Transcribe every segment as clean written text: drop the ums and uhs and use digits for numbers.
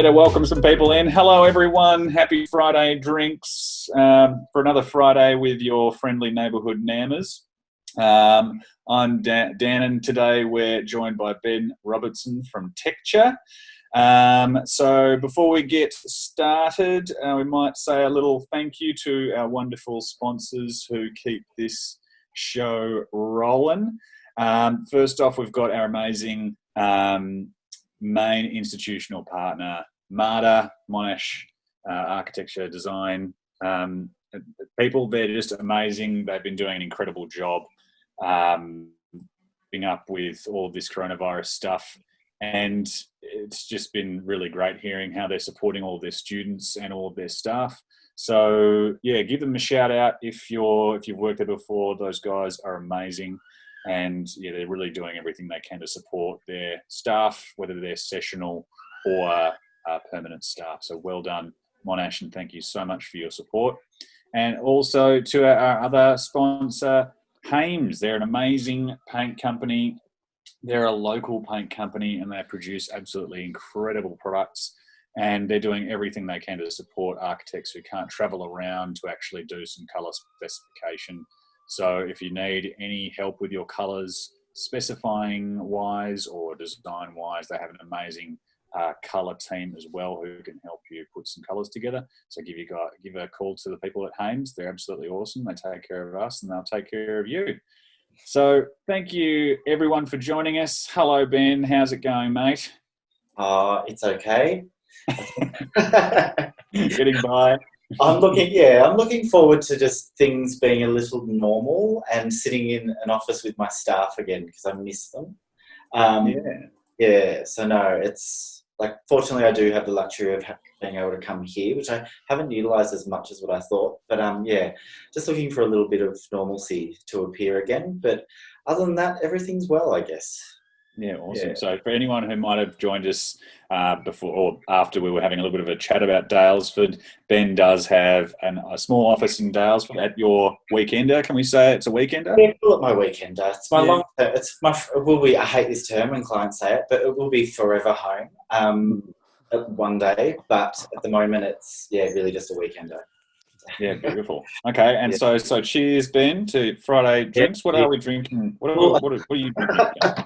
better welcome some people in. Hello, everyone. Happy Friday drinks for another Friday with your friendly neighbourhood nammers. I'm Dan, and today we're joined by Ben Robertson from Tecture. So before we get started, we might say a little thank you to our wonderful sponsors who keep this show rolling. First off, we've got our amazing main institutional partner, Marta, Monash, Architecture Design. People, they're just amazing. They've been doing an incredible job keeping up with all of this coronavirus stuff. And it's just been really great hearing how they're supporting all of their students and all of their staff. So yeah, give them a shout out if you've worked there before. Those guys are amazing. And yeah, they're really doing everything they can to support their staff, whether they're sessional or permanent staff. So well done, Monash, and thank you so much for your support. And also to our other sponsor, Hames. They're an amazing paint company. They're a local paint company and they produce absolutely incredible products. And they're doing everything they can to support architects who can't travel around to actually do some colour specification. So if you need any help with your colours, specifying wise or design wise, they have an amazing colour team as well who can help you put some colours together. So give a call to the people at Hames. They're absolutely awesome. They take care of us and they'll take care of you. So thank you everyone for joining us. Hello Ben, how's it going, mate? It's okay. Getting by. I'm looking forward to just things being a little normal and sitting in an office with my staff again because I miss them. So no, it's like, fortunately I do have the luxury of being able to come here, which I haven't utilised as much as what I thought. But just looking for a little bit of normalcy to appear again. But other than that, everything's well, I guess. Yeah, awesome. Yeah. So for anyone who might have joined us before or after we were having a little bit of a chat about Dalesford, Ben does have a small office in Dalesford at your weekender. Can we say it's a weekender? Yeah, call it my weekender. It's my long term. It will be, I hate this term when clients say it, but it will be forever home one day. But at the moment, it's really just a weekender. Yeah, beautiful. Okay, and so cheers, Ben, to Friday drinks. What are we drinking? What are you drinking?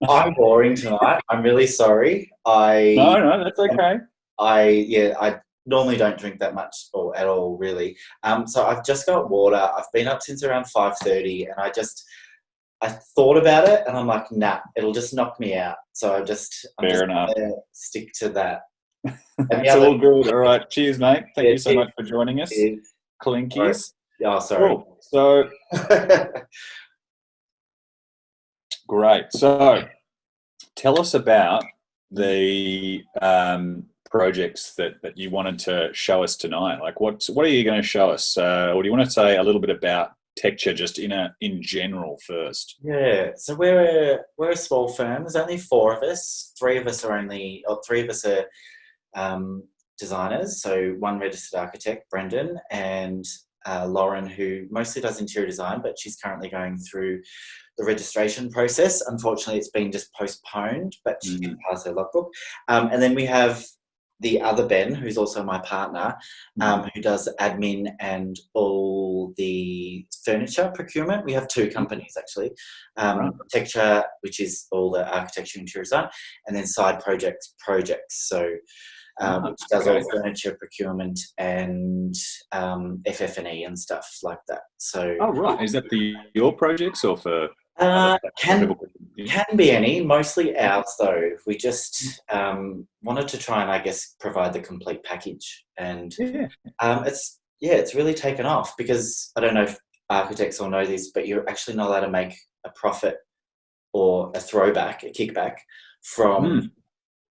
I'm boring tonight. I'm really sorry. No, that's okay. I normally don't drink that much or at all, really. So I've just got water. I've been up since around 5:30, and I thought about it, and I'm like, nah, it'll just knock me out. So I'm just gonna stick to that. It's all good. All right. Cheers, mate. Thank you so much for joining us. Cheers. Clinkies. Oh, sorry. Cool. So, great. So, tell us about the projects that you wanted to show us tonight. Like, what are you going to show us? Or do you want to say a little bit about Tecture just in general first? Yeah. So we're a small firm. There's only four of us. Three of us are designers. So one registered architect, Brendan, and Lauren, who mostly does interior design, but she's currently going through the registration process. Unfortunately, it's been just postponed, but she can pass her logbook. And then we have the other Ben, who's also my partner, who does admin and all the furniture procurement. We have two companies, actually. Tecture, which is all the architecture and interior design, and then Side Projects. So which does all furniture procurement and FF&E and stuff like that. So, is that your projects or for? Can be any. Mostly ours, though. We just wanted to try and, I guess, provide the complete package, and it's really taken off because I don't know if architects all know this, but you're actually not allowed to make a profit or a kickback from.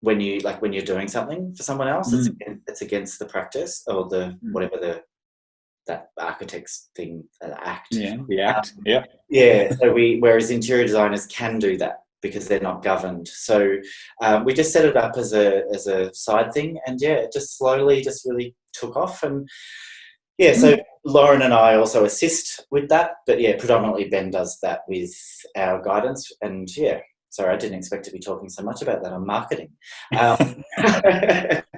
When you're doing something for someone else, it's against the practice or whatever that architect's thing, act. Yeah, the act. So whereas interior designers can do that because they're not governed. So we just set it up as a side thing, and it just slowly just really took off. And so Lauren and I also assist with that, but predominantly Ben does that with our guidance, and Sorry, I didn't expect to be talking so much about that on marketing. Um,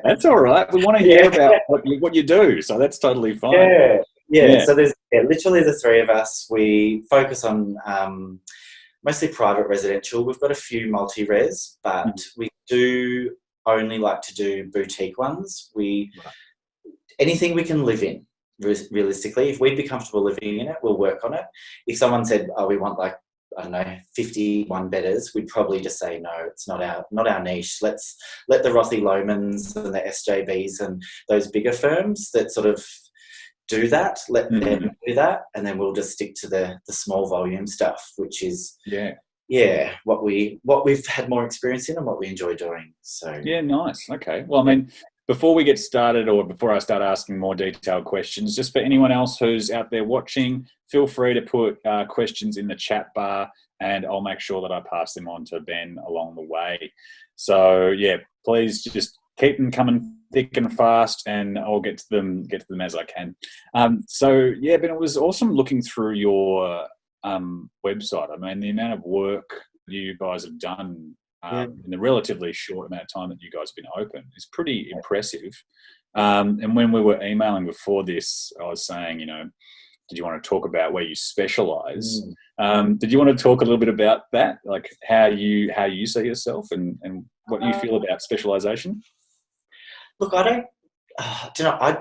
That's all right. We want to hear about what you do, so that's totally fine. Yeah. So there's literally the three of us. We focus on mostly private residential. We've got a few multi-res, but we do only like to do boutique ones. Anything we can live in, realistically. If we'd be comfortable living in it, we'll work on it. If someone said, oh, we want like, I don't know, 51 bedders, we'd probably just say, no, it's not our niche. Let's let the Rothy Lomans and the SJBs and those bigger firms that sort of do that, let them do that, and then we'll just stick to the small volume stuff, which is what we've had more experience in and what we enjoy doing. So yeah, nice. Okay. Well, I mean, before we get started, or before I start asking more detailed questions, just for anyone else who's out there watching, feel free to put questions in the chat bar, and I'll make sure that I pass them on to Ben along the way. So yeah, please just keep them coming thick and fast, and I'll get to them as I can. So yeah, Ben, it was awesome looking through your website. I mean, the amount of work you guys have done in the relatively short amount of time that you guys have been open is pretty impressive. And when we were emailing before this, I was saying, did you want to talk about where you specialise? Did you want to talk a little bit about that, like how you see yourself and what you feel about specialisation? Look, I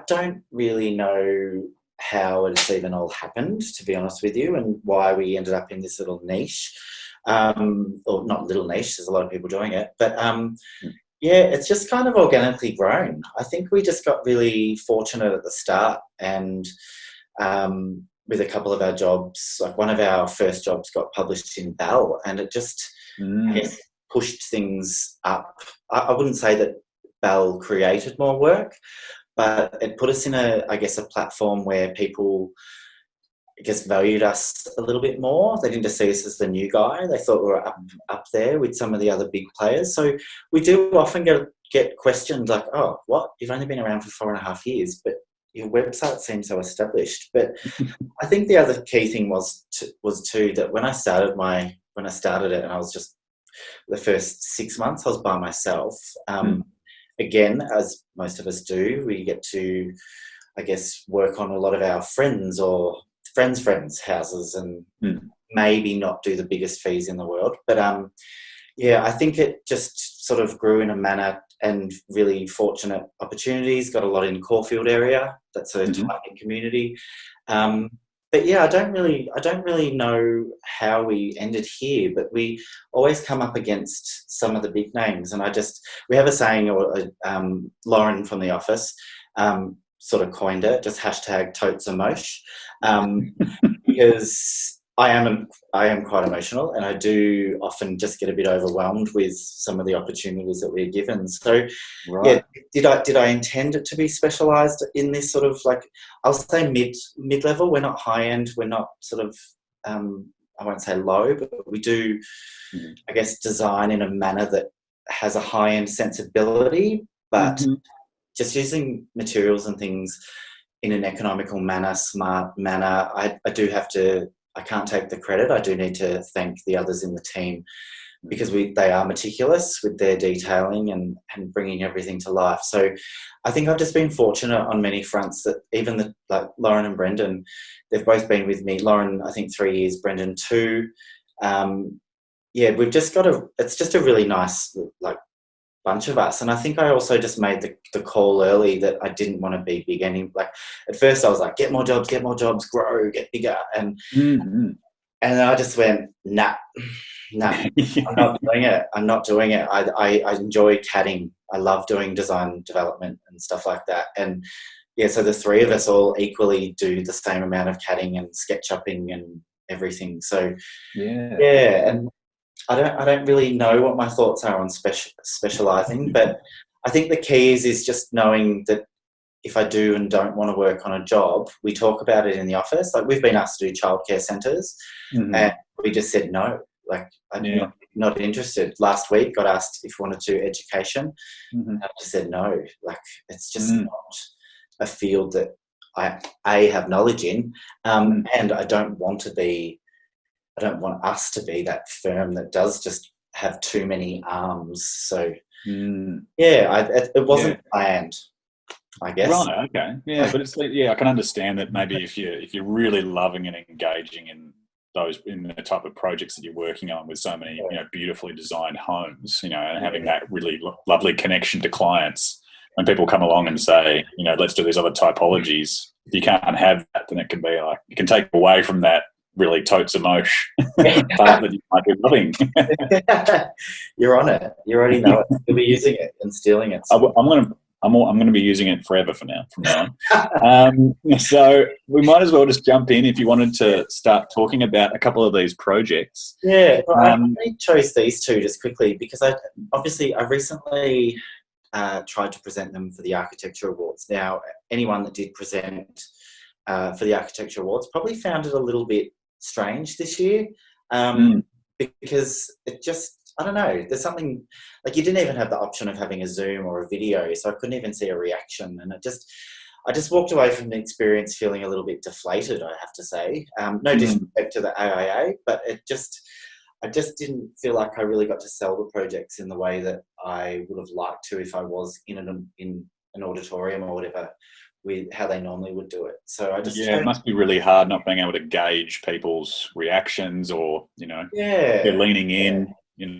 don't really know how it's even all happened, to be honest with you, and why we ended up in this little niche. Or not little niche, there's a lot of people doing it, but it's just kind of organically grown. I think we just got really fortunate at the start, and with a couple of our jobs, like one of our first jobs got published in Bell, and it just pushed things up. I wouldn't say that Bell created more work, but it put us in a platform where people, valued us a little bit more. They didn't just see us as the new guy. They thought we were up there with some of the other big players. So we do often get questioned like, oh, what? You've only been around for 4.5 years, but your website seems so established. But I think the other key thing was too that when I started it, and I was just the first 6 months I was by myself. Again, as most of us do, we get to, work on a lot of our friends' houses and maybe not do the biggest fees in the world. But I think it just sort of grew in a manner, and really fortunate opportunities. Got a lot in Caulfield area. That's a tight community. But yeah, I don't really know how we ended here, but we always come up against some of the big names. And we have a saying, or Lauren from the office sort of coined it, just hashtag totes emosh, because I am quite emotional, and I do often just get a bit overwhelmed with some of the opportunities that we're given. So, did I intend it to be specialised in this sort of, like, I'll say mid level? We're not high end. We're not sort of I won't say low, but we do, design in a manner that has a high end sensibility, but just using materials and things in an economical manner, smart manner. I can't take the credit. I do need to thank the others in the team, because they are meticulous with their detailing and bringing everything to life. So I think I've just been fortunate on many fronts that even like Lauren and Brendan, they've both been with me. Lauren, I think 3 years, Brendan 2. We've just it's just a really nice bunch of us. And I think I also just made the call early that I didn't want to be big at first I was like, get more jobs, grow, get bigger. And I just went, nah, I'm not doing it. I enjoy CADing. I love doing design development and stuff like that. And so the three of us all equally do the same amount of CADing and SketchUpping and everything. So and I don't really know what my thoughts are on specialising, but I think the key is just knowing that if I do and don't want to work on a job, we talk about it in the office. Like, we've been asked to do childcare centres, and we just said no. Like, I'm not interested. Last week, got asked if we wanted to do education, and I just said no. Like, it's just not a field that I have knowledge in, and I don't want us to be that firm that does just have too many arms. So Mm. it wasn't planned, I guess. Right. Okay. Yeah, but it's like, I can understand that maybe if you're really loving and engaging in the type of projects that you're working on with so many beautifully designed homes, and having that really lovely connection to clients. When people come along and say, let's do these other typologies, if you can't have that, then it can be like it can take away from that really totes emotion part that you might be loving. You're on it. You already know it. You'll be using it and stealing it. I'm going to be using it forever from now on. So we might as well just jump in if you wanted to start talking about a couple of these projects. Yeah, well, I chose these two just quickly because I recently tried to present them for the Architecture Awards. Now, anyone that did present for the Architecture Awards probably found it a little bit strange this year because it just, I don't know, there's something, like you didn't even have the option of having a Zoom or a video, so I couldn't even see a reaction. And I just walked away from the experience feeling a little bit deflated, I have to say. No disrespect to the AIA, but I just didn't feel like I really got to sell the projects in the way that I would have liked to if I was in an auditorium or whatever, with how they normally would do it. So I just it must be really hard not being able to gauge people's reactions or they're leaning in,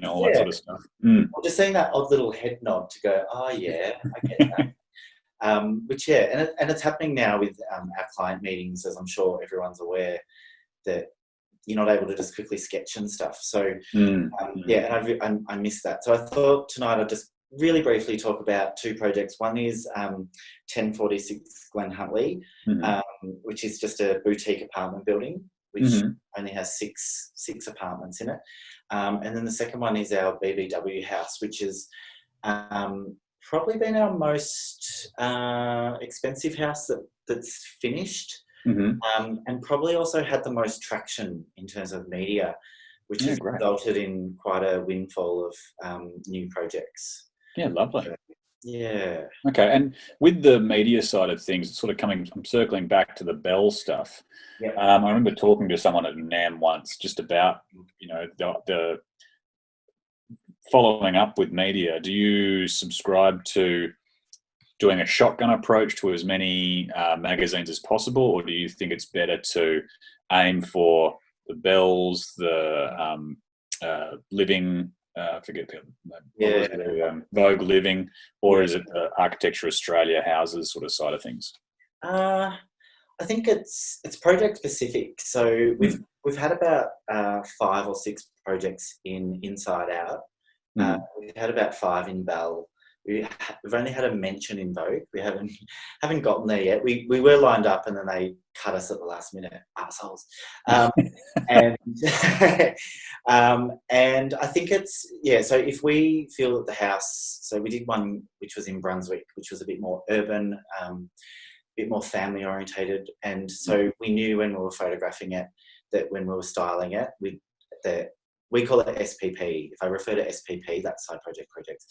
all that sort of stuff. Or just seeing that odd little head nod to go, oh yeah, I get that. Which and it's happening now with our client meetings, as I'm sure everyone's aware, that you're not able to just quickly sketch and stuff. So and I miss that. So I thought tonight I'd just really briefly talk about two projects. One is 1046 Glen Huntley, which is just a boutique apartment building, which only has six apartments in it. And then the second one is our BBW house, which is probably been our most expensive house that's finished, and probably also had the most traction in terms of media, which has resulted in quite a windfall of new projects. Yeah, lovely. Yeah. Okay, and with the media side of things, sort of I'm circling back to the Bell stuff. Yep. I remember talking to someone at NAM once just about, the following up with media. Do you subscribe to doing a shotgun approach to as many magazines as possible, or do you think it's better to aim for the Bells, the Living, Vogue Living, or is it the Architecture Australia houses sort of side of things? I think it's project specific. So we've had about 5 or 6 projects in Inside Out. We've had about 5 in Bell. We've only had a mention in Vogue. We haven't gotten there yet. We were lined up and then they cut us at the last minute, assholes. And I think it's so if we feel that the house, so we did one which was in Brunswick, which was a bit more urban, a bit more family orientated, and so we knew when we were photographing it that when we were styling it, we call it SPP. If I refer to SPP, that's side projects.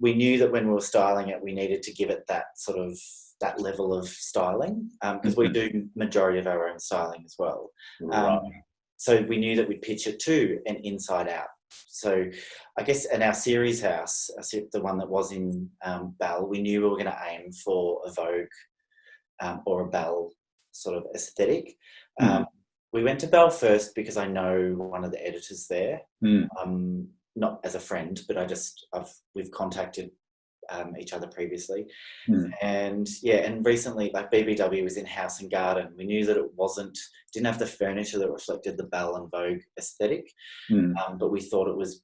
We knew that when we were styling it, we needed to give it that sort of that level of styling because we do majority of our own styling as well. So we knew that we'd pitch it to an Inside Out. So I guess in our series house, the one that was in Bell, we knew we were going to aim for a Vogue or a Bell sort of aesthetic. We went to Bell first because I know one of the editors there, not as a friend, but we've contacted each other previously. And recently, like BBW was in House and Garden. We knew that it didn't have the furniture that reflected the Bell and Vogue aesthetic, but we thought it was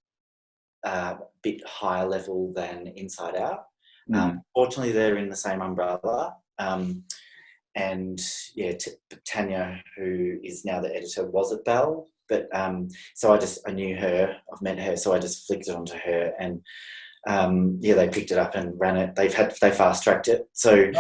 a bit higher level than Inside Out. Fortunately, they're in the same umbrella. And Tanya, who is now the editor, was at Bell, but so I knew her, I've met her, so I just flicked it onto her, and they picked it up and ran it. They fast tracked it. So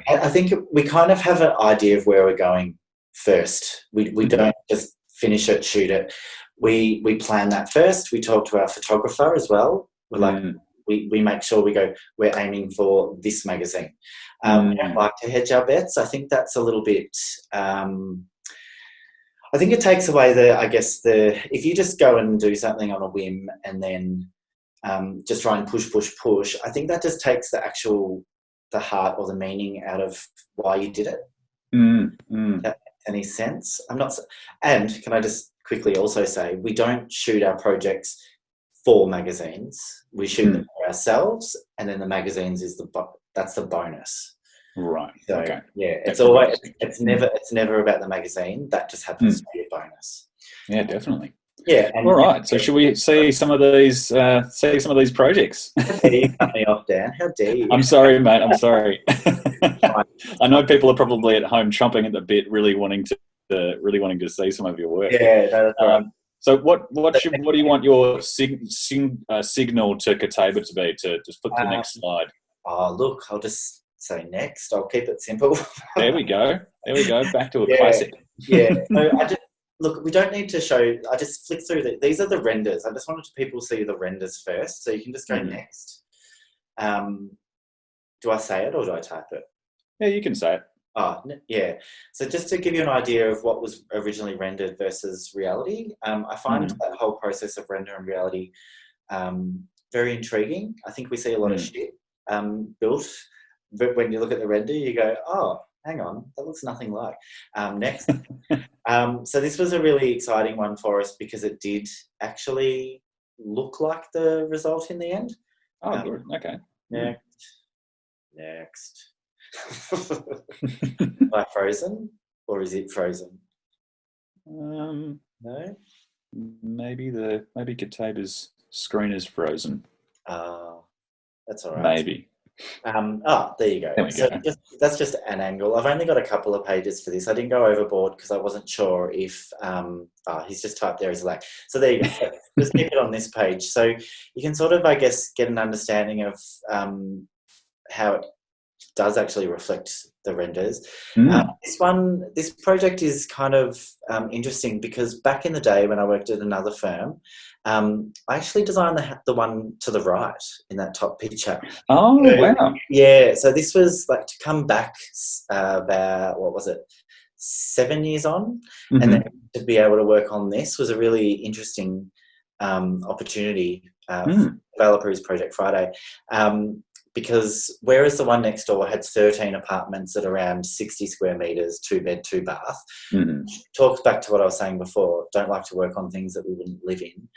I think we kind of have an idea of where we're going first. We don't just finish it, shoot it. We plan that first. We talk to our photographer as well. We're like, we make sure we're aiming for this magazine. We don't like to hedge our bets. I think that's a little bit, I think it takes away if you just go and do something on a whim and then just try and push, I think that just takes the heart or the meaning out of why you did it. That makes any sense? And can I just quickly also say, we don't shoot our projects for magazines. We shoot them for ourselves, and then the magazines that's the bonus. Right. So, okay. Yeah, it's never about the magazine. That just happens to be a bonus. Yeah, definitely. Yeah. All right. So should we see some of these projects? How dare you cut me off, Dan? How dare you? I'm sorry, mate. I'm sorry. I know people are probably at home chomping at the bit, really wanting to see some of your work. Yeah, that's right. So what do you want your signal to Kataba to be? To just flip to the next slide. Oh, look, I'll just say next. I'll keep it simple. There we go. Back to a classic. Yeah. So look, we don't need to show. I just flick through these are the renders. I just wanted people to see the renders first, so you can just go next. Do I say it or do I type it? Yeah, you can say it. Oh, yeah. So just to give you an idea of what was originally rendered versus reality, I find that whole process of render and reality very intriguing. I think we see a lot of shit built, but when you look at the render, you go, oh, hang on, that looks nothing like. Next. So this was a really exciting one for us because it did actually look like the result in the end. Oh, good. Okay. Next. Am I frozen or is it frozen? No. Maybe Kataba's screen is frozen. That's all right. Maybe. There you go. That's just an angle. I've only got a couple of pages for this. I didn't go overboard because I wasn't sure if he's just typed there as like. So there you go. Just keep it on this page. So you can sort of, I guess, get an understanding of how it does actually reflect the renders. This project is kind of interesting because back in the day when I worked at another firm, I actually designed the one to the right in that top picture. Oh, wow. Yeah, so this was like to come back about, 7 years on, and then to be able to work on this was a really interesting opportunity for developers Project Friday. Because whereas the one next door had 13 apartments at around 60 square metres, 2 bed, 2 bath, talks back to what I was saying before, don't like to work on things that we wouldn't live in.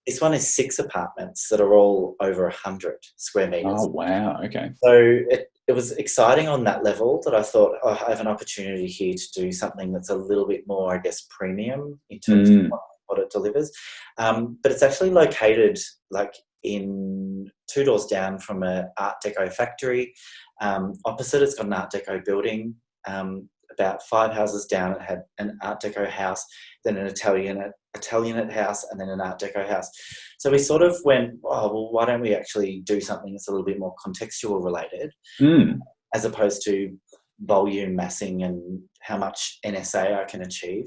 This one is 6 apartments that are all over 100 square metres. Oh, wow, okay. So it was exciting on that level that I thought, I have an opportunity here to do something that's a little bit more, I guess, premium in terms of what it delivers. But it's actually located like in 2 doors down from an Art Deco factory. Opposite, it's got an Art Deco building. About 5 houses down, it had an Art Deco house, then an Italianate house, and then an Art Deco house. So we sort of went, oh, well, why don't we actually do something that's a little bit more contextual related, as opposed to volume massing and how much NSA I can achieve,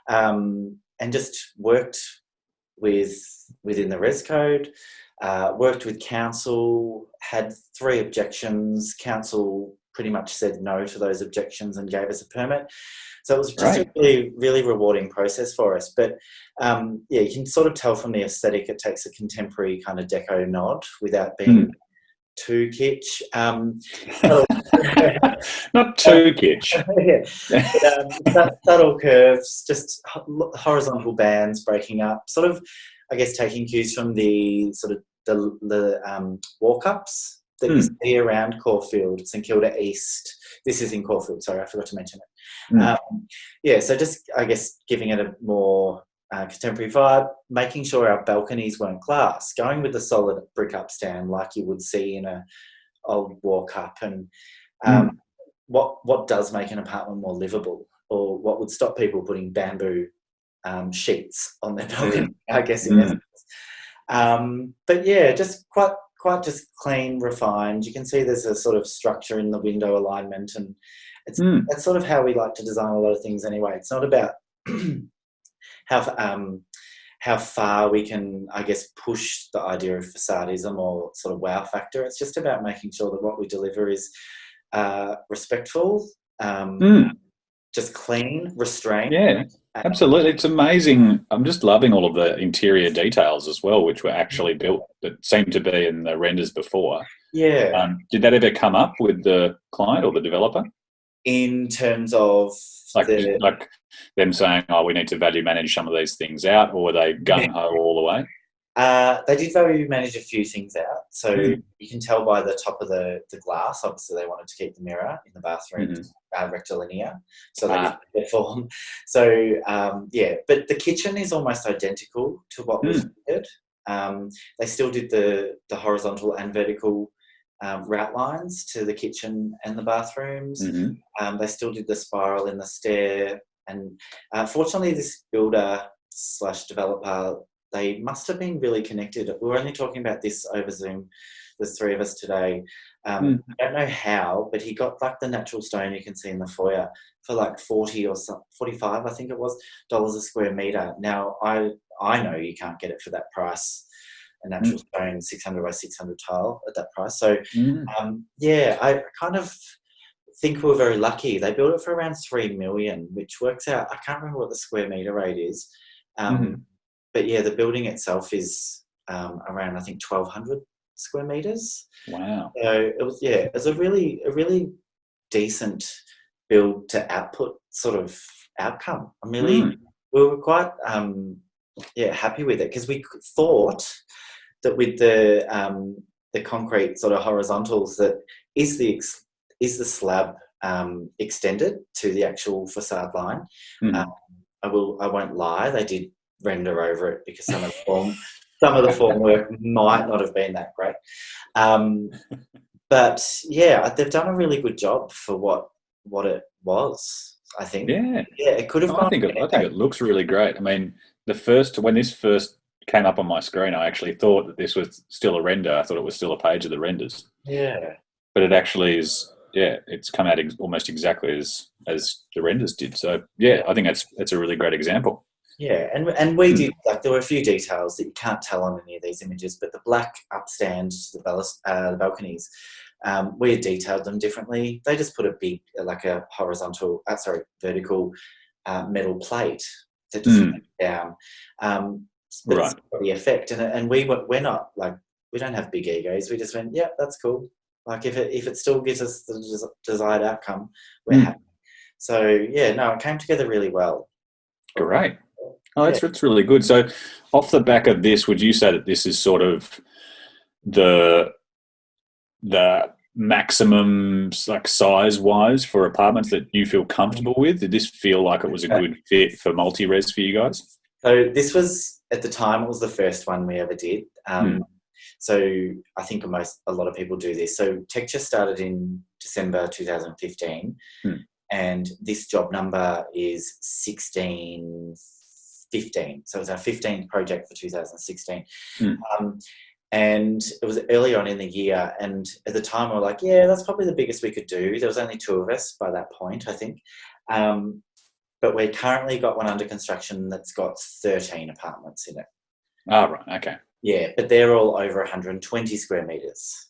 and just worked within the res code. Worked with council, had 3 objections. Council pretty much said no to those objections and gave us a permit. So it was just a really, really rewarding process for us. But you can sort of tell from the aesthetic it takes a contemporary kind of deco nod without being too kitsch. Not too kitsch. Subtle curves, just horizontal bands breaking up, sort of, I guess, taking cues from the sort of the walk-ups that you see around Caulfield, St Kilda East. This is in Caulfield, sorry, I forgot to mention it. So just, I guess, giving it a more contemporary vibe, making sure our balconies weren't glass, going with the solid brick upstand like you would see in a old walk-up, and what does make an apartment more livable, or what would stop people putting bamboo sheets on their balcony, I guess, in essence. But yeah, just quite just clean, refined. You can see there's a sort of structure in the window alignment, and that's sort of how we like to design a lot of things anyway. It's not about how far we can, I guess, push the idea of facadism or sort of wow factor. It's just about making sure that what we deliver is respectful, just clean, restrained, Absolutely. It's amazing. I'm just loving all of the interior details as well, which were actually built that seemed to be in the renders before. Yeah. Did that ever come up with the client or the developer? In terms of Like them saying, "Oh, we need to value manage some of these things out," or were they gung ho all the way? They did value manage a few things out. So Mm. you can tell by the top of the glass. Obviously, they wanted to keep the mirror in the bathroom rectilinear, so they did their form. So yeah, but the kitchen is almost identical to what was fitted. They still did the horizontal and vertical route lines to the kitchen and the bathrooms. They still did the spiral in the stair. And fortunately, this builder slash developer, they must have been really connected. We were only talking about this over Zoom, the three of us today. I don't know how, but he got like the natural stone you can see in the foyer for like 40 or 45, I think it was, dollars a square metre. Now, I know you can't get it for that price, a natural stone 600 by 600 tile at that price. So, yeah, I kind of think we were very lucky. They built it for around 3 million, which works out, I can't remember what the square metre rate is. But yeah, the building itself is around, I think, 1,200 square meters. Wow. So it was a really decent build to output sort of outcome. We were quite happy with it, because we thought that with the concrete sort of horizontals, that is the slab extended to the actual facade line. I won't lie, they did render over it, because some of the form work might not have been that great. But yeah, they've done a really good job for what it was, I think. Yeah. It could have gone. I think it looks really great. I mean, when this first came up on my screen, I actually thought that this was still a render. I thought it was still a page of the renders. Yeah. But it actually is. Yeah, it's come out almost exactly as the renders did. So yeah, I think that's a really great example. Yeah, and we did, like, there were a few details that you can't tell on any of these images, but the black upstands to the balconies, we had detailed them differently. They just put a big, like a vertical metal plate that just went down. But it's got the effect, and we're not, like, we don't have big egos. We just went, yeah, that's cool. Like, if it still gives us the desired outcome, we're happy. So yeah, no, it came together really well. Great. Oh, that's really good. So, off the back of this, would you say that this is sort of the maximum, like, size-wise for apartments that you feel comfortable with? Did this feel like it was a good fit for multi-res for you guys? So this was, at the time, it was the first one we ever did. So I think a lot of people do this. So Tecture started in December 2015, and this job number is 1615. So it's our 15th project for 2016. And it was early on in the year, and at the time we were like, yeah, that's probably the biggest we could do. There was only 2 of us by that point, I think. But we currently got one under construction that's got 13 apartments in it. Oh, right, okay. Yeah, but they're all over 120 square metres.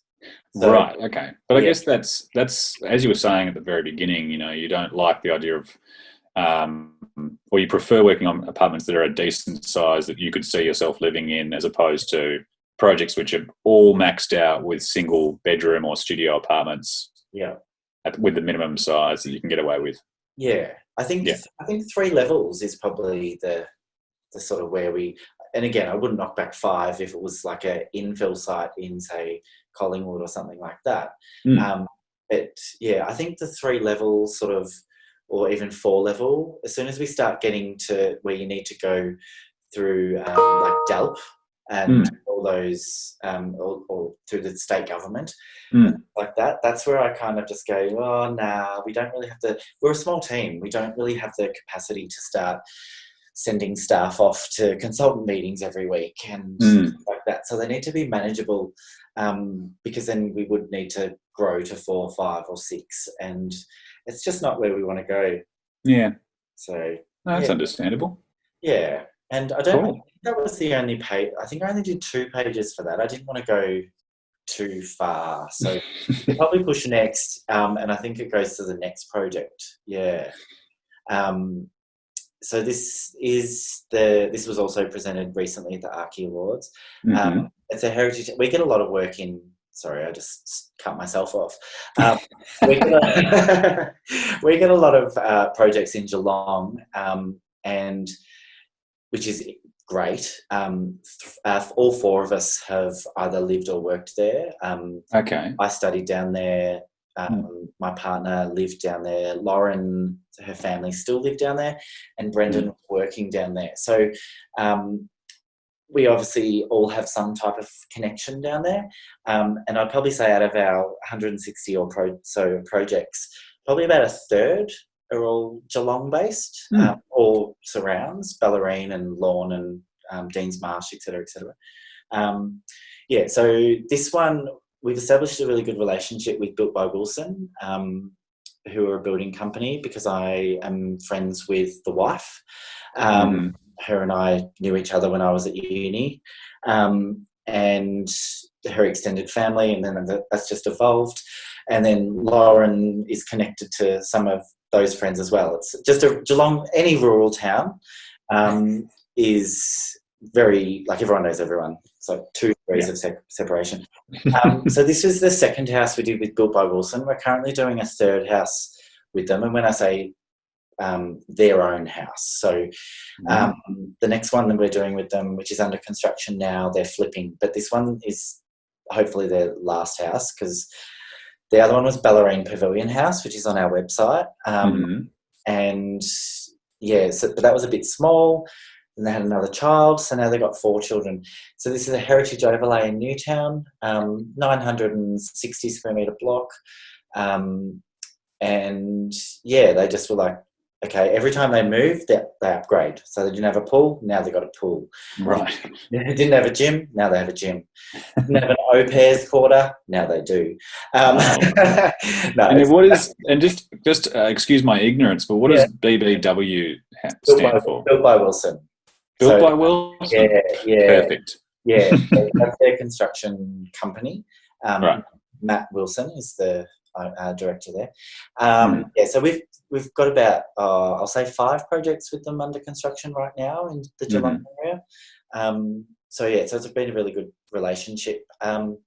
So, right, okay. But I guess that's, as you were saying at the very beginning, you don't like the idea of, or you prefer working on apartments that are a decent size that you could see yourself living in, as opposed to projects which are all maxed out with single bedroom or studio apartments. Yeah. With the minimum size that you can get away with. Yeah, I think 3 levels is probably the sort of where we. And again, I wouldn't knock back 5 if it was like a infill site in, say, Collingwood or something like that. But yeah, I think the 3 levels sort of, or even 4 level, as soon as we start getting to where you need to go through like DELP and all those, or through the state government, like that, that's where I kind of just go, oh, nah, we don't really have to, we're a small team. We don't really have the capacity to start sending staff off to consultant meetings every week and like that. So they need to be manageable, because then we would need to grow to 4, 5 or 6, and it's just not where we want to go. Yeah. So that's understandable. Yeah. And I think that was the only page. I think I only did 2 pages for that. I didn't want to go too far. So we'll probably push next. And I think it goes to the next project. Yeah. So this was also presented recently at the Archie Awards. Mm-hmm. It's a heritage. We get a lot of work in. Sorry, I just cut myself off. We get we get a lot of projects in Geelong, and which is great. All four of us have either lived or worked there. Okay. I studied down there. My partner lived down there. Lauren, her family still live down there, and Brendan was working down there. So we obviously all have some type of connection down there. And I'd probably say out of our 160 or so projects, probably about a third are all Geelong-based or surrounds, Bellarine and Lorne and Deans Marsh, et cetera, et cetera. So this one, we've established a really good relationship with Built by Wilson, who are a building company, because I am friends with the wife. Her and I knew each other when I was at uni, and her extended family, and then that's just evolved. And then Lauren is connected to some of those friends as well. It's just Geelong, any rural town, is very, like, everyone knows everyone. So 2 degrees of separation. So this was the second house we did with Built by Wilson. We're currently doing a third house with them. And when I say their own house, so the next one that we're doing with them, which is under construction now, they're flipping. But this one is hopefully their last house, because the other one was Bellarine Pavilion House, which is on our website. And but that was a bit small. And they had another child, so now they've got 4 children. So this is a heritage overlay in Newtown, 960 square metre block. And they just were like, okay, every time they move, they upgrade. So they didn't have a pool, now they've got a pool. Right. They didn't have a gym, now they have a gym. Didn't have an au pair's quarter, now they do. No, and what is, and just excuse my ignorance, but what does BBW stand for? Built by Wilson. Built by Wilson? Perfect. Yeah, that's their construction company. Right. Matt Wilson is the director there. So we've got about, I'll say 5 projects with them under construction right now in the Geelong area. So it's been a really good relationship. And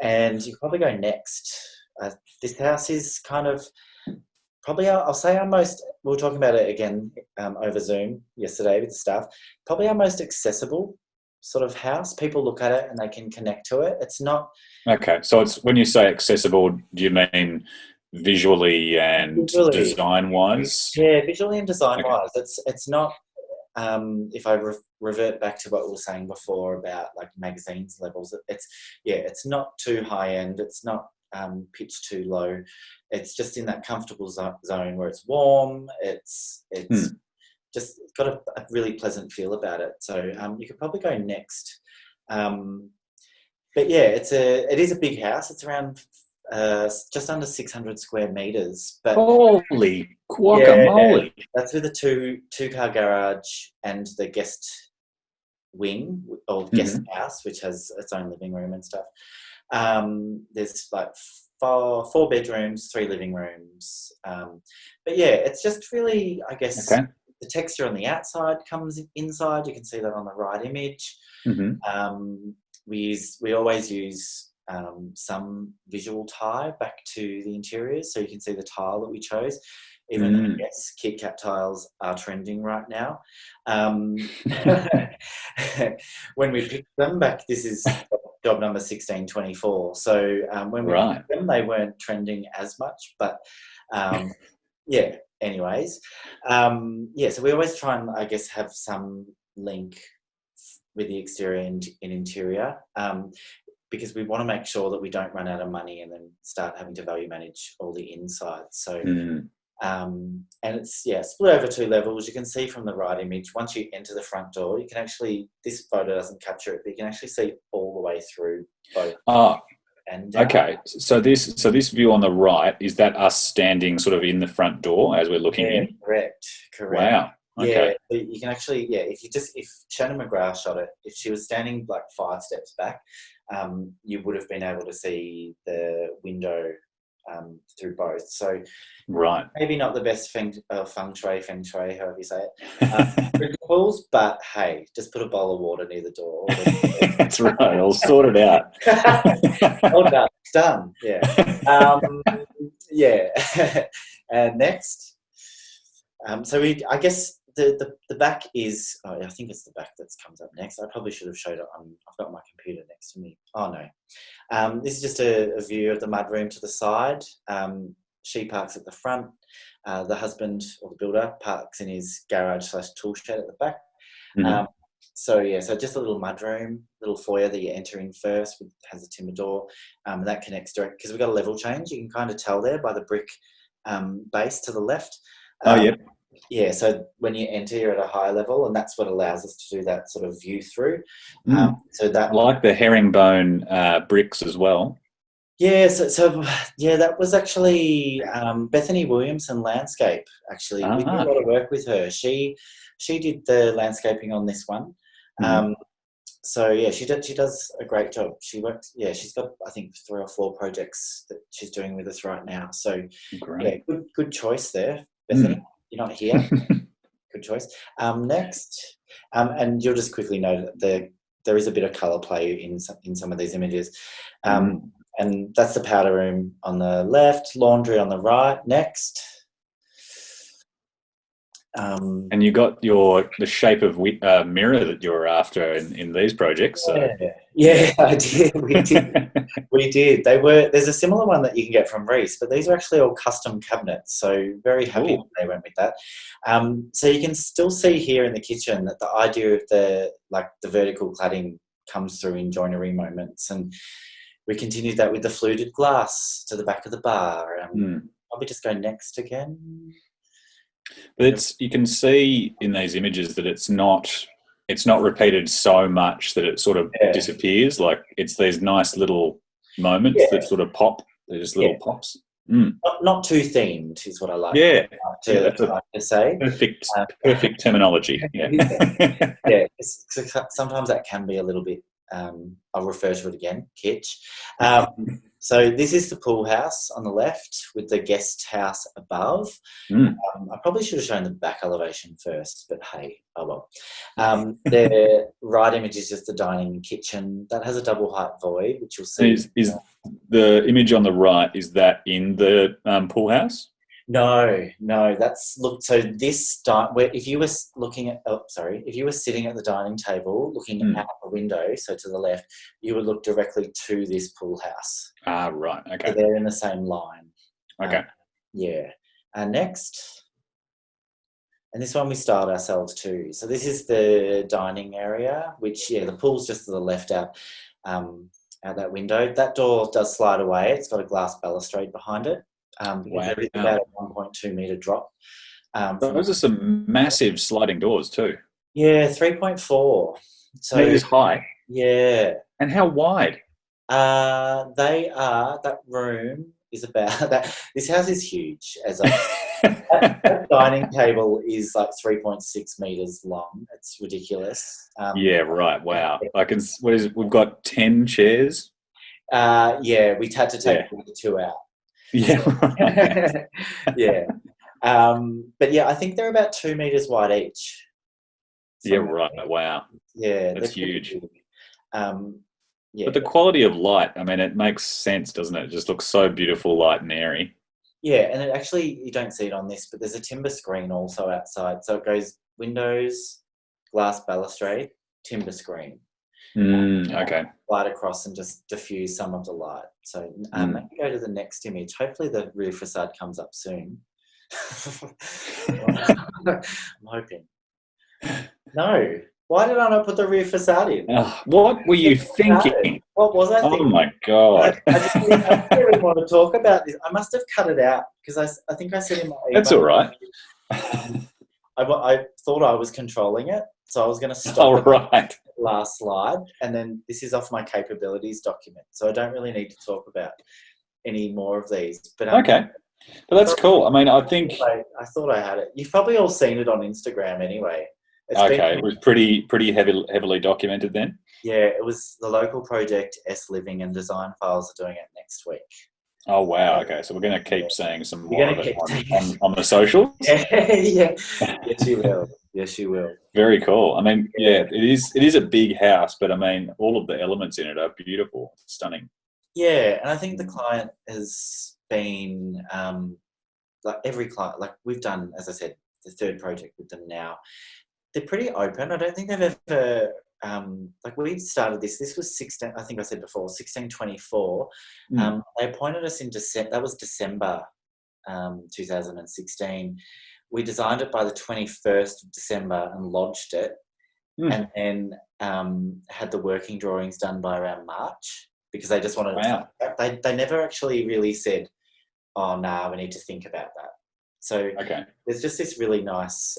you can probably go next. This house is kind of probably, I'll say our most, we were talking about it again over Zoom yesterday with the staff, probably our most accessible sort of house. People look at it and they can connect to it. It's not... Okay, so it's, when you say accessible, do you mean visually and design-wise? Yeah, visually and design-wise. Okay. It's not... if I revert back to what we were saying before about like magazines levels, it's not too high end. It's not pitched too low. It's just in that comfortable zone where it's warm. It's just got a really pleasant feel about it. So you could probably go next. But it is a big house. It's around just under 600 square metres. But holy guacamole! That's with a two-car garage and the guest wing or guest house, which has its own living room and stuff. There's like 4 bedrooms, 3 living rooms. But it's just really, I guess, the texture on the outside comes inside. You can see that on the right image. We always use some visual tie back to the interiors, so you can see the tile that we chose. Even Kit Kat tiles are trending right now. When we picked them back, this is job number 1624. So when we picked them, they weren't trending as much, but anyways. So we always try and, I guess, have some link with the exterior and interior, because we want to make sure that we don't run out of money and then start having to value manage all the inside. So and it's split over 2 levels. You can see from the right image, once you enter the front door, you can actually, this photo doesn't capture it, but you can actually see all the way through both. And okay, so this view on the right, is that us standing sort of in the front door as we're looking in? Correct. Wow. Okay. Yeah, you can actually, if Shannon McGrath shot it, if she was standing like 5 steps back, you would have been able to see the window through both. So Right. maybe not the best feng shui, however you say it, principles, but hey, just put a bowl of water near the door. That's right. I'll sort it out. Well done. Done. Yeah. Yeah. And next. So I guess the back is, I think it's the back that comes up next. I probably should have showed it I've got my computer next to me. Oh no. This is just a view of the mudroom to the side. She parks at the front. The husband or the builder parks in his garage / tool shed at the back. Mm-hmm. So just a little mudroom, little foyer that you enter in first, has a timber door. That connects direct, because we've got a level change. You can kind of tell there by the brick base to the left. Yep. Yeah, so when you enter, you're at a higher level, and that's what allows us to do that sort of view through. So that, I like the herringbone bricks as well. Yeah, so that was actually Bethany Williamson Landscape. Actually, we did a lot of work with her. She did the landscaping on this one. So yeah, she does a great job. She works. Yeah, she's got, I think, 3 or 4 projects that she's doing with us right now. So Great. yeah, good choice there, Bethany. You're not here. Good choice. Next, and you'll just quickly note that there is a bit of colour play in some of these images. And that's the powder room on the left, laundry on the right. Next. And you got the shape of mirror that you're after in these projects. So. Yeah, I did. We did. There's a similar one that you can get from Reese, but these are actually all custom cabinets. So very happy that they went with that. So you can still see here in the kitchen that the idea of the vertical cladding comes through in joinery moments, and we continued that with the fluted glass to the back of the bar. Probably just go next again. But you can see in these images that it's not repeated so much that it sort of disappears. Like, it's these nice little moments that sort of pop. They're just little pops. Not too themed is what I like. That's to say. Perfect terminology. Yeah. Sometimes that can be a little bit. I'll refer to it again, kitsch. So this is the pool house on the left with the guest house above. I probably should have shown the back elevation first, but hey, oh well. The right image is just the dining and kitchen. That has a double height void, which you'll see. Is the image on the right, is that in the pool house? No. So this if you were sitting at the dining table looking out the window, so to the left, you would look directly to this pool house. Right. Okay. So they're in the same line. Okay. Yeah. And next, and this one we styled ourselves too. So this is the dining area, which the pool's just to the left out that window. That door does slide away. It's got a glass balustrade behind it. There is about a 1.2 metre drop. Those are some massive sliding doors too. Yeah, 3.4 meters high. Yeah. And how wide? That room is about that. This house is huge. That dining table is like 3.6 metres long. It's ridiculous. Right. Wow. We've got 10 chairs. We'd had to take 2 out. Yeah. Yeah. But I think they're about 2 metres wide each. Right. Wow. Yeah. That's huge. But the quality of light, I mean, it makes sense, doesn't it? It just looks so beautiful, light and airy. Yeah, and it actually, you don't see it on this, but there's a timber screen also outside. So it goes windows, glass balustrade, timber screen. Okay. Light across and just diffuse some of the light. So maybe go to the next image. Hopefully the rear facade comes up soon. I'm hoping. No. Why did I not put the rear facade in? What were you thinking? What was I thinking? Oh my God. I don't really want to talk about this. I must have cut it out because I think I said in my email. That's all right. I thought I was controlling it, so I was going to stop right. last slide, and then this is off my capabilities document, so I don't really need to talk about any more of these. But okay. But that's cool. I mean, I think I thought I had it. You've probably all seen it on Instagram anyway. It was pretty heavily documented then. Yeah, it was the local project S Living and Design Files are doing it next week. Oh, wow. Okay. So we're going to keep seeing some You're more going of to it keep saying, on the socials. yeah, yes, you will. Yes, you will. Very cool. I mean, Yeah. yeah, it is a big house, but I mean, all of the elements in it are beautiful, stunning. Yeah, and I think the client has been like every client, like we've done, as I said, the third project with them now. They're pretty open. I don't think they've ever like we started this. This was 16. I think I said before 1624. Mm. They appointed us in December. That was December 2016. We designed it by the 21st of December and lodged it, Mm. and then had the working drawings done by around March because they just wanted Wow. it. They never actually really said, "Oh, nah, we need to think about that." So Okay. there's just this really nice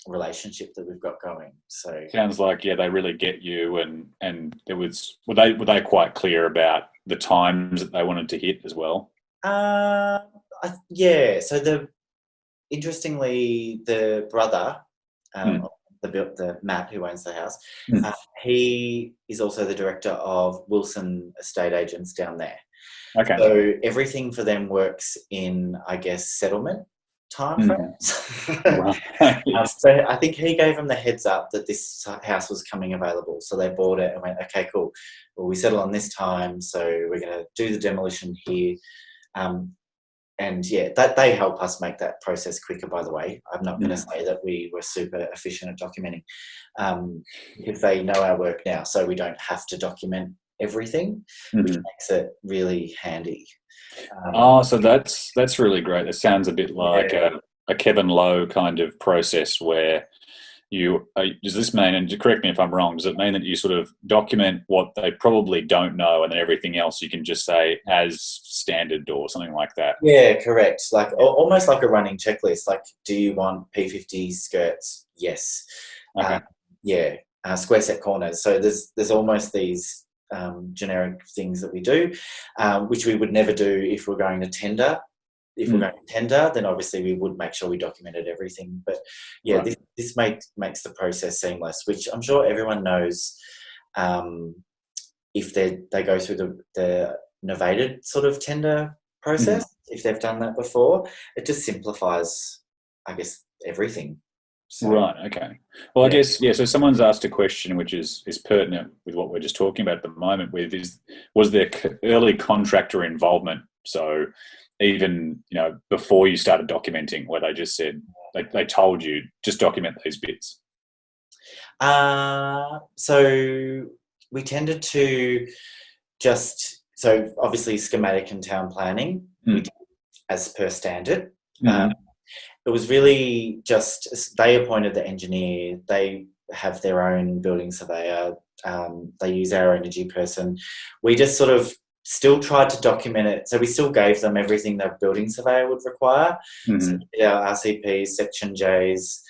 relationship that we've got going. So Sounds like, yeah, they really get you, and there was were they quite clear about the times that they wanted to hit as well? yeah. So interestingly, the brother, Mm. the Matt who owns the house, Mm. he is also the director of Wilson Estate Agents down there. Okay. So everything for them works in, I guess, settlement Mm. timeframes. Right. So I think he gave them the heads up that this house was coming available. So they bought it and went, okay, cool. Well, we settle on this time, so we're going to do the demolition here. And yeah, that they help us make that process quicker, by the way. I'm not going to Mm. say that we were super efficient at documenting, because they know our work now, so we don't have to document everything, which Mhm. makes it really handy. Oh, so that's really great. It sounds a bit like Yeah, a Kevin Lowe kind of process where does this mean, and correct me if I'm wrong, does it mean that you sort of document what they probably don't know and then everything else you can just say as standard or something like that? yeah, correct. Like Yeah. almost like a running checklist. Like, do you want P50 skirts? Yes. Okay. Yeah, square set corners. So there's almost these generic things that we do, which we would never do if we're going to tender. If we're Mm. going to tender, then obviously we would make sure we documented everything. But yeah, Right. this makes the process seamless, which I'm sure everyone knows. If they go through the novated sort of tender Mm. process, if they've done that before, it just simplifies, I guess, everything. So Right. Okay. Well, I yeah. guess, yeah. So someone's asked a question which is pertinent with what we're just talking about at the moment. Was there early contractor involvement? So even before you started documenting, where they just said they told you just document these bits. So we tended to so obviously schematic and town planning, we did as per standard. Mm-hmm. It was really just they appointed the engineer. They have their own building surveyor. They use our energy person. We just sort of still tried to document it. So we still gave them everything the building surveyor would require. So Mm-hmm. we did our RCPs, section Js,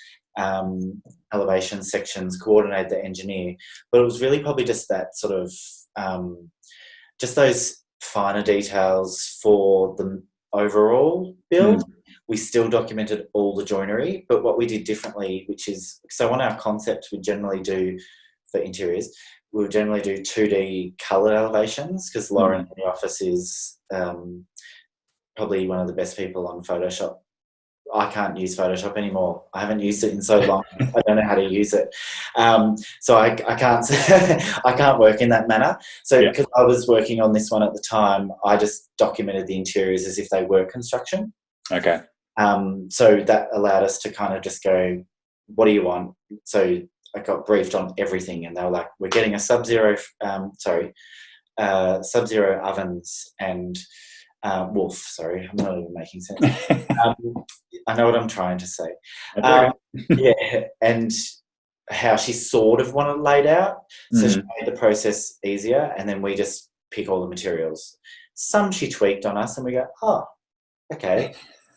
elevation sections, coordinate the engineer. But it was really probably just that sort of, just those finer details for the overall build. Mm-hmm. We still documented all the joinery, but what we did differently, which is, so on our concepts we generally do for interiors, we would generally do 2D colour elevations, because Lauren in the office is probably one of the best people on Photoshop. I can't use Photoshop anymore. I haven't used it in so long. I don't know how to use it. So I can't I can't work in that manner. So because I was working on this one at the time, I just documented the interiors as if they were construction. Okay. So that allowed us to kind of just go, what do you want? So I got briefed on everything, and they were like, we're getting a sub-zero ovens and wolf. Sorry, I'm not even making sense. I know what I'm trying to say. Yeah, and how she sort of wanted it laid out. So she made the process easier, and then we just pick all the materials. Some she tweaked on us, and we go, oh, okay.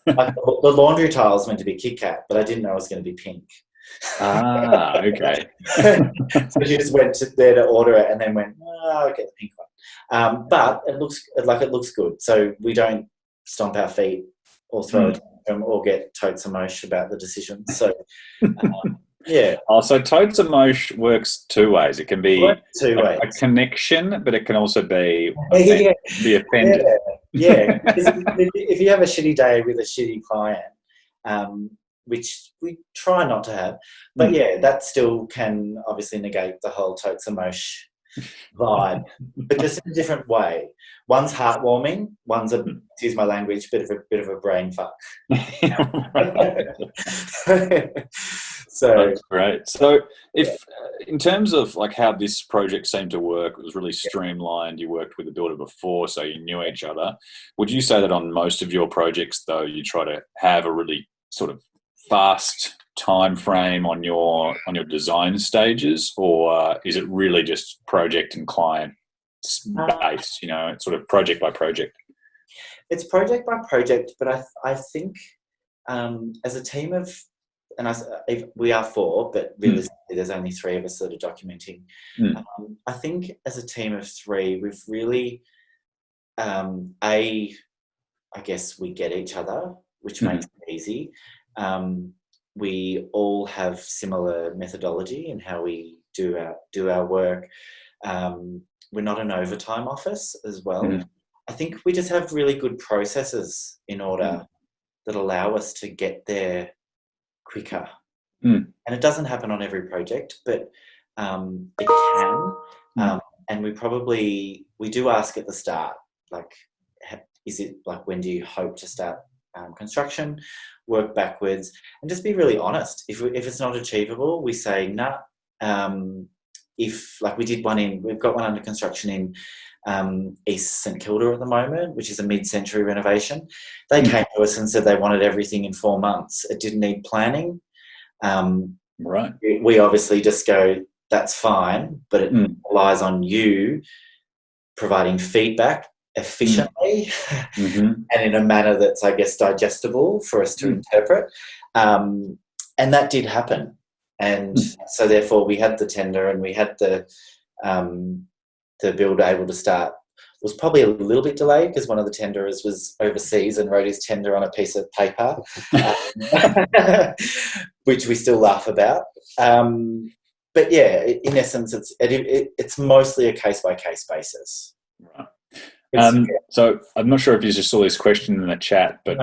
Like the laundry tile is meant to be Kit Kat, but I didn't know it was going to be pink. Okay. So she just went there to order it, and then went, oh, I'll get the pink one. But it looks good. So we don't stomp our feet or throw it or get totes of mosh about the decision. So yeah. Oh, so totes of mosh works two ways. It can be two ways. a connection, but it can also be Yeah. be offended. Yeah, because if you have a shitty day with a shitty client, which we try not to have, but yeah, that still can obviously negate the whole totes emosh vibe, but just in a different way. One's heartwarming, one's a, excuse my language, bit of a brain fuck. So that's great. So if in terms of like how this project seemed to work, it was really streamlined. You worked with the builder before, so you knew each other. Would you say that on most of your projects, though, you try to have a really sort of fast time frame on your design stages, or is it really just project and client based? You know, it's sort of project by project. It's project by project, but I think as a team of, and we are four, but realistically there's only three of us that are documenting. I think as a team of three, we've really, I guess we get each other, which makes it easy. We all have similar methodology in how we do our work. We're not an overtime office as well. I think we just have really good processes in order that allow us to get there quicker. And it doesn't happen on every project, but it can. And we do ask at the start, like, is it like, when do you hope to start construction? Work backwards and just be really honest. If it's not achievable, we say nah. If like we've got one under construction in East St Kilda at the moment, which is a mid-century renovation. They came to us and said they wanted everything in 4 months. It didn't need planning. Right. We obviously just go, that's fine, but it relies on you providing feedback efficiently and in a manner that's, I guess, digestible for us to interpret. And that did happen. And so therefore we had the tender and we had the builder able to start. It was probably a little bit delayed because one of the tenderers was overseas and wrote his tender on a piece of paper, which we still laugh about. But yeah, in essence, it's mostly a case-by-case basis. Right. So I'm not sure if you just saw this question in the chat, but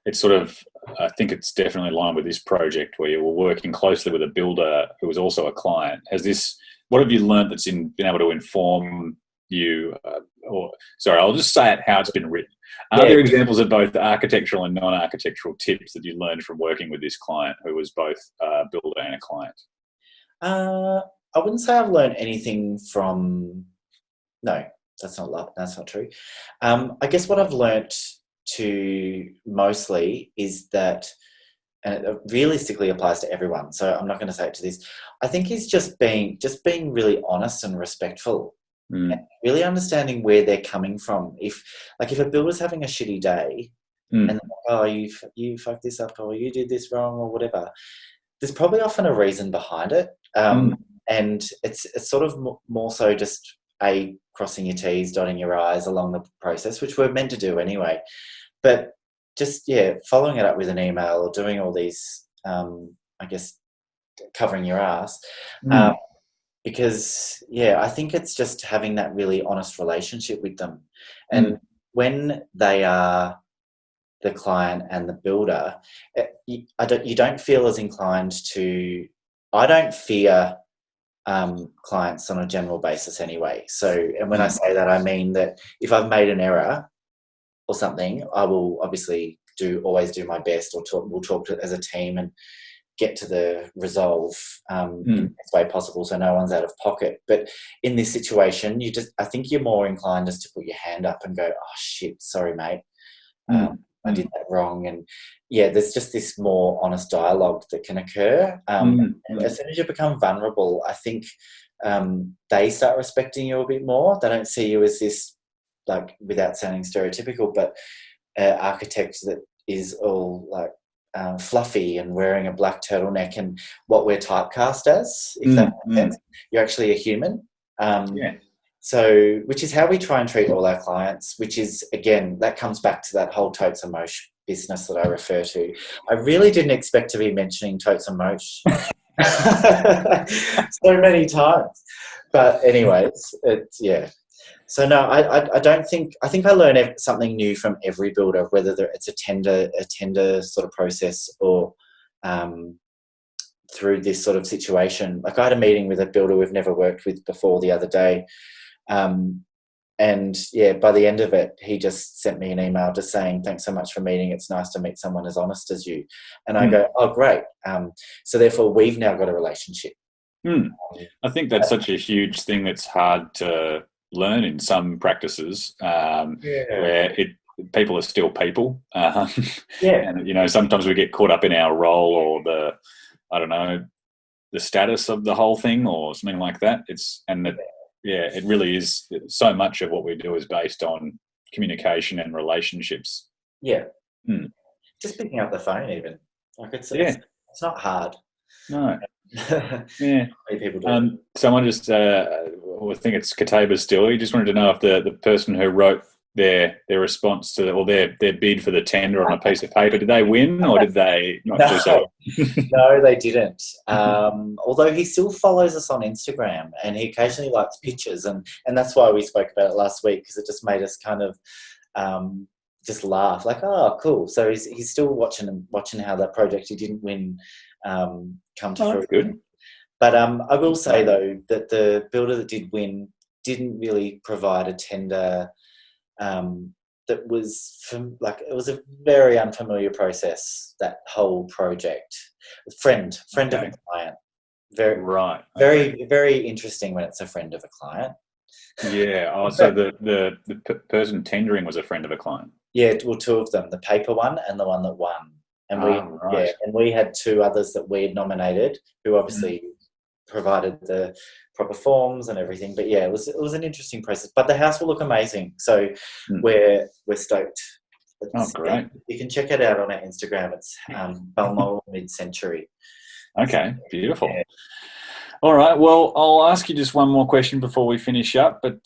it's sort of, I think it's definitely aligned with this project where you were working closely with a builder who was also a client. What have you learned that's been able to inform you? I'll just say it how it's been written. Are there examples of both architectural and non-architectural tips that you learned from working with this client who was both a builder and a client? I wouldn't say I've learned anything from... No, that's not true. I guess what I've learnt to mostly is that, and it realistically applies to everyone, so I'm not going to say it to this, I think is just being really honest and respectful and really understanding where they're coming from. If a builder's having a shitty day and they're like, oh, you fucked this up, or you did this wrong, or whatever, there's probably often a reason behind it. And it's sort of more so just crossing your T's, dotting your I's along the process, which we're meant to do anyway. But just, following it up with an email or doing all these, I guess, covering your ass. Because, I think it's just having that really honest relationship with them. And when they are the client and the builder, you don't feel as inclined to... I don't fear clients on a general basis anyway. So, and when I say that, I mean that if I've made an error or something, I will obviously always do my best, or we'll talk to it as a team and get to the resolve in the best way possible, so no one's out of pocket. But in this situation, I think you're more inclined just to put your hand up and go, oh shit, sorry mate, I did that wrong. And there's just this more honest dialogue that can occur. And as soon as you become vulnerable, I think they start respecting you a bit more. They don't see you as this, like, without sounding stereotypical, but architect that is all like fluffy and wearing a black turtleneck and what we're typecast as, if that makes sense. You're actually a human. So, which is how we try and treat all our clients, which is, again, that comes back to that whole totes and mosh business that I refer to. I really didn't expect to be mentioning totes and mosh so many times. But anyways, So no, I don't think. I think I learn something new from every builder, whether it's a tender sort of process or um, through this sort of situation. Like I had a meeting with a builder we've never worked with before the other day, um, and yeah, by the end of it, he just sent me an email just saying, "Thanks so much for meeting. It's nice to meet someone as honest as you." And I go, "Oh, great." So therefore, we've now got a relationship. I think that's such a huge thing that's hard to learn in some practices, where people are still people. Yeah. And, you know, sometimes we get caught up in our role or I don't know, the status of the whole thing or something like that. It really is. So much of what we do is based on communication and relationships. Yeah. Just picking up the phone, even like it's not hard. No. Yeah. People do. Someone just, I think it's Kataba still. He just wanted to know if the person who wrote their response to or their bid for the tender on a piece of paper, did they win or did they not do so well? No, they didn't. Although he still follows us on Instagram and he occasionally likes pictures, and that's why we spoke about it last week, because it just made us kind of just laugh, like, oh, cool. So he's still watching how that project he didn't win come to fruition. Good. But I will say though that the builder that did win didn't really provide a tender that was it was a very unfamiliar process, that whole project. Friend of a client. Very, very interesting when it's a friend of a client. Yeah. Oh, so the person tendering was a friend of a client. Yeah, well, two of them, the paper one and the one that won. And we had two others that we had nominated, who obviously provided the proper forms and everything. But yeah, it was an interesting process. But the house will look amazing, so we're stoked. Great! You can check it out on our Instagram. It's Balmoral Mid-Century. Okay, beautiful. Yeah. All right. Well, I'll ask you just one more question before we finish up. But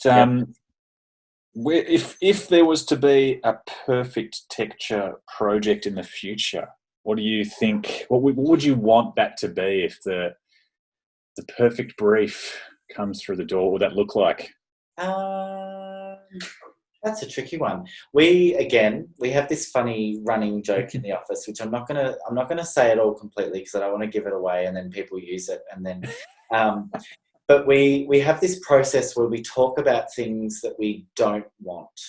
if there was to be a perfect Tecture project in the future, what do you think? What would you want that to be if the perfect brief comes through the door? What would that look like? That's a tricky one. We have this funny running joke in the office, which I'm not gonna say it all completely because I don't want to give it away and then people use it and then. But we have this process where we talk about things that we don't want.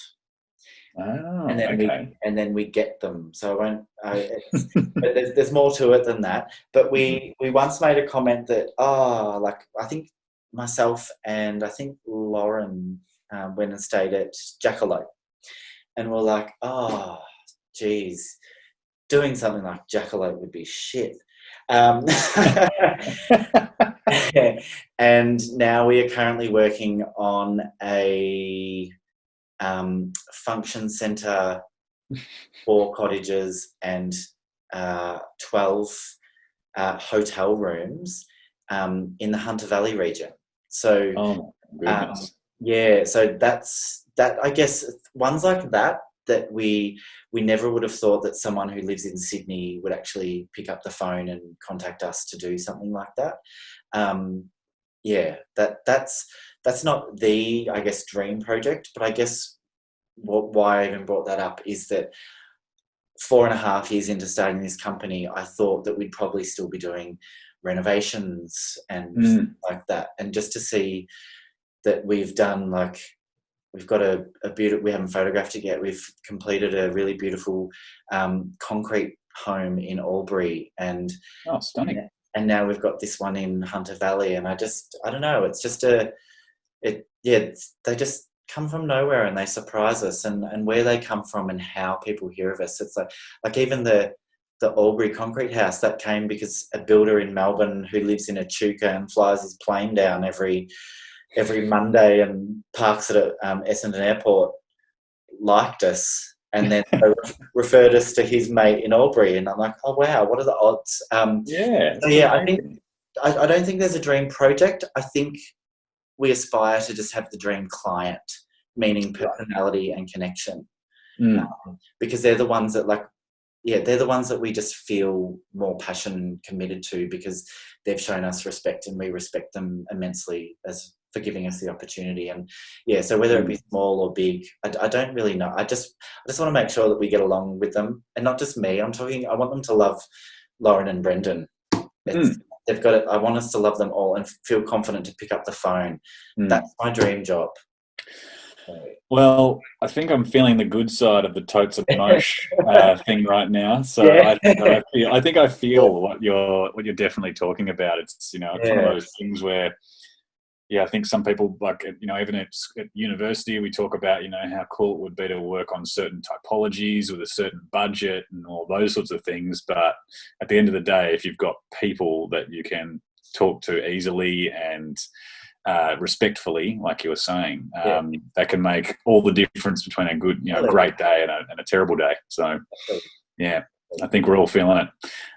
And then we get them. So I won't. But there's more to it than that. But we once made a comment that I think myself and I think Lauren went and stayed at Jackalope, and we're like, oh, geez, doing something like Jackalope would be shit. And now we are currently working on a function centre, 4 cottages and 12 hotel rooms in the Hunter Valley region. So, so that's that. I guess ones like that we never would have thought that someone who lives in Sydney would actually pick up the phone and contact us to do something like that. That's not the, I guess, dream project, but I guess why I even brought that up is that 4.5 years into starting this company, I thought that we'd probably still be doing renovations and like that. And just to see that we've done, like, we've got a beautiful, we haven't photographed it yet, we've completed a really beautiful concrete home in Albury, and stunning. And now we've got this one in Hunter Valley, and I don't know, it's just they just come from nowhere and they surprise us, and where they come from and how people hear of us. It's like even the Albury concrete house, that came because a builder in Melbourne who lives in Echuca and flies his plane down every Monday and parks at Essendon Airport liked us, and then referred us to his mate in Albury, and I'm like, oh wow, what are the odds? I don't think there's a dream project. I think we aspire to just have the dream client, meaning personality and connection, because they're the ones that they're the ones that we just feel more passion committed to, because they've shown us respect and we respect them immensely as giving us the opportunity. And yeah, so whether it be small or big, I don't really know. I just want to make sure that we get along with them, and not just me. I want them to love Lauren and Brendan. They've got it. I want us to love them all and feel confident to pick up the phone. That's my dream job. Well, I think I'm feeling the good side of the totes of mosh thing right now. So yeah. I think I feel what you're definitely talking about. It's it's one of those things where I think some people, like, even at university, we talk about how cool it would be to work on certain typologies with a certain budget and all those sorts of things. But at the end of the day, if you've got people that you can talk to easily and respectfully, like you were saying, that can make all the difference between a good, great day and a terrible day. So, I think we're all feeling it.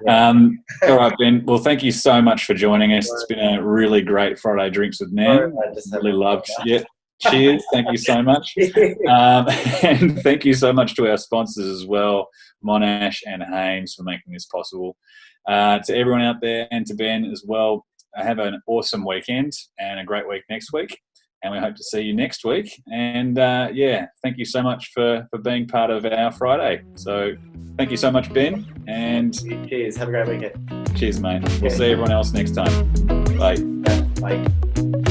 All right, Ben. Well, thank you so much for joining us. It's been a really great Friday Drinks with Nan. Really loved. Yeah. Cheers. Thank you so much. And thank you so much to our sponsors as well, Monash and Hames, for making this possible. To everyone out there, and to Ben as well. Have an awesome weekend and a great week next week, and we hope to see you next week. And thank you so much for being part of our Friday. So thank you so much, Ben, and cheers. Have a great weekend. Cheers, mate. We'll see everyone else next time. Bye. Bye.